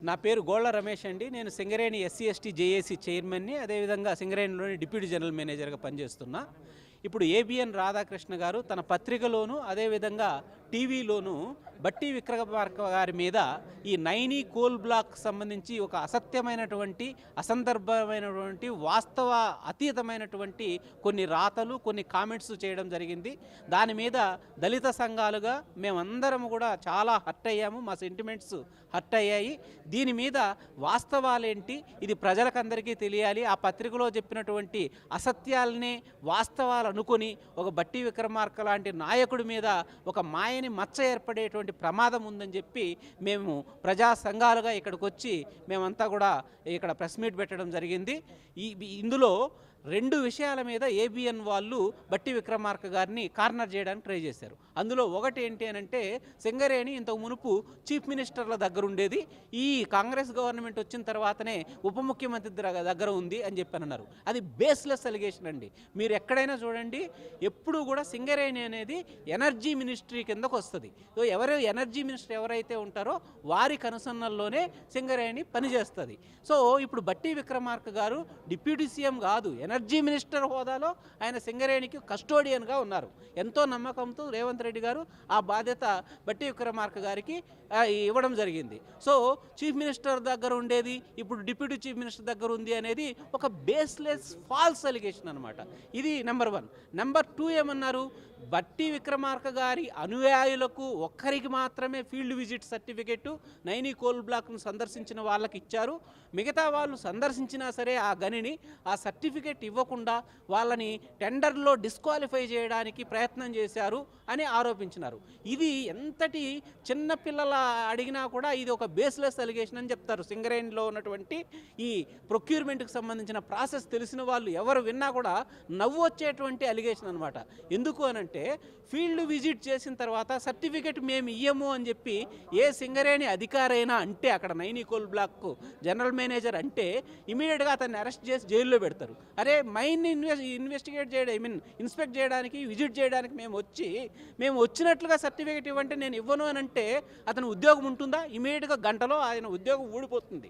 నా పేరు గోళ్ళ రమేష్ అండి. నేను సింగరేణి ఎస్సీ ఎస్టీ జేఏసీ చైర్మన్ని, అదేవిధంగా సింగరేణిలోని డిప్యూటీ జనరల్ మేనేజర్గా పనిచేస్తున్నా. ఇప్పుడు ఏబిఎన్ రాధాకృష్ణ గారు తన పత్రికలోను అదేవిధంగా టీవీలోను బట్టి విక్రమార్క గారి మీద ఈ నైనీ కోల్ బ్లాక్ సంబంధించి ఒక అసత్యమైనటువంటి అసందర్భమైనటువంటి వాస్తవ అతీతమైనటువంటి కొన్ని రాతలు కొన్ని కామెంట్స్ చేయడం జరిగింది. దాని మీద దళిత సంఘాలుగా మేమందరం కూడా చాలా హర్ట్ అయ్యాము. మా సెంటిమెంట్స్ హర్ట్ అయ్యాయి. దీని మీద వాస్తవాలేంటి, ఇది ప్రజలకందరికీ తెలియాలి. ఆ పత్రికలో చెప్పినటువంటి అసత్యాలనే వాస్తవాలు అనుకొని ఒక బట్టి విక్రమార్క లాంటి నాయకుడి మీద ఒక మాయని మచ్చ ఏర్పడేటువంటి ప్రమాదం ఉందని చెప్పి మేము ప్రజా సంఘాలుగా ఇక్కడికి వచ్చి మేమంతా కూడా ఇక్కడ ప్రెస్ మీట్ పెట్టడం జరిగింది. ఇందులో రెండు విషయాల మీద ఏబిఎన్ వాళ్ళు బట్టి విక్రమార్క గారిని కార్నర్ చేయడానికి ట్రై చేశారు. అందులో ఒకటి ఏంటి అని అంటే, సింగరేణి ఇంతకు మునుపు చీఫ్ మినిస్టర్ల దగ్గర ఉండేది, ఈ కాంగ్రెస్ గవర్నమెంట్ వచ్చిన తర్వాతనే ఉప ముఖ్యమంత్రి దగ్గర ఉంది అని చెప్పానన్నారు. అది బేస్లెస్ అలిగేషన్ అండి. మీరు ఎక్కడైనా చూడండి, ఎప్పుడు కూడా సింగరేణి అనేది ఎనర్జీ మినిస్ట్రీ కిందకు వస్తుంది. సో ఎనర్జీ మినిస్టర్ ఎవరైతే ఉంటారో వారి కనుసన్నల్లోనే సింగరేణి పనిచేస్తుంది. సో ఇప్పుడు బట్టి విక్రమార్క గారు డిప్యూటీ సీఎం కాదు, ఎనర్జీ మినిస్టర్ హోదాలో ఆయన సింగరేణికి కస్టోడియన్గా ఉన్నారు. ఎంతో నమ్మకంతో రేవంత్ రెడ్డి గారు ఆ బాధ్యత బట్టి విక్రమార్క గారికి ఇవ్వడం జరిగింది. సో చీఫ్ మినిస్టర్ దగ్గర ఉండేది ఇప్పుడు డిప్యూటీ చీఫ్ మినిస్టర్ దగ్గర ఉంది అనేది ఒక బేస్లెస్ ఫాల్స్ అలిగేషన్ అనమాట. ఇది నెంబర్ 1. నెంబర్ 2 ఏమన్నారు, బట్టి విక్రమార్క గారి అనుయాయులకు ఒక్కరికి మాత్రమే field visit certificate Naini coal బ్లాక్ను సందర్శించిన వాళ్ళకి ఇచ్చారు. మిగతా వాళ్ళు సందర్శించినా సరే ఆ గనిని ఆ సర్టిఫికెట్ ఇవ్వకుండా వాళ్ళని టెండర్లో డిస్క్వాలిఫై చేయడానికి ప్రయత్నం చేశారు అని ఆరోపించినారు. ఇది ఎంతటి చిన్నపిల్లల అడిగినా కూడా ఇది ఒక బేస్లెస్ అలిగేషన్ అని చెప్తారు. సింగరేణిలో ఉన్నటువంటి ఈ ప్రొక్యూర్మెంట్కి సంబంధించిన ప్రాసెస్ తెలిసిన వాళ్ళు ఎవరు విన్నా కూడా నవ్వు వచ్చేటువంటి అలిగేషన్ అనమాట. ఎందుకు అనంటే, ఫీల్డ్ విజిట్ చేసిన తర్వాత సర్టిఫికెట్ మేము ఇయ్యము అని చెప్పి ఏ సింగరేణి అధికారైనా అంటే, అక్కడ Naini coal block general manager అంటే ఇమీడియట్గా అతన్ని అరెస్ట్ చేసి జైల్లో పెడతారు. అరే మైన్ని ఇన్వెస్టిగేట్ చేయడం ఇన్స్పెక్ట్ చేయడానికి విజిట్ చేయడానికి మేము వచ్చినట్లుగా సర్టిఫికెట్ ఇవ్వంటే నేను ఇవ్వను అని అంటే అతని ఉద్యోగం ఉంటుందా? ఇమీడియట్గా గంటలో ఆయన ఉద్యోగం ఊడిపోతుంది.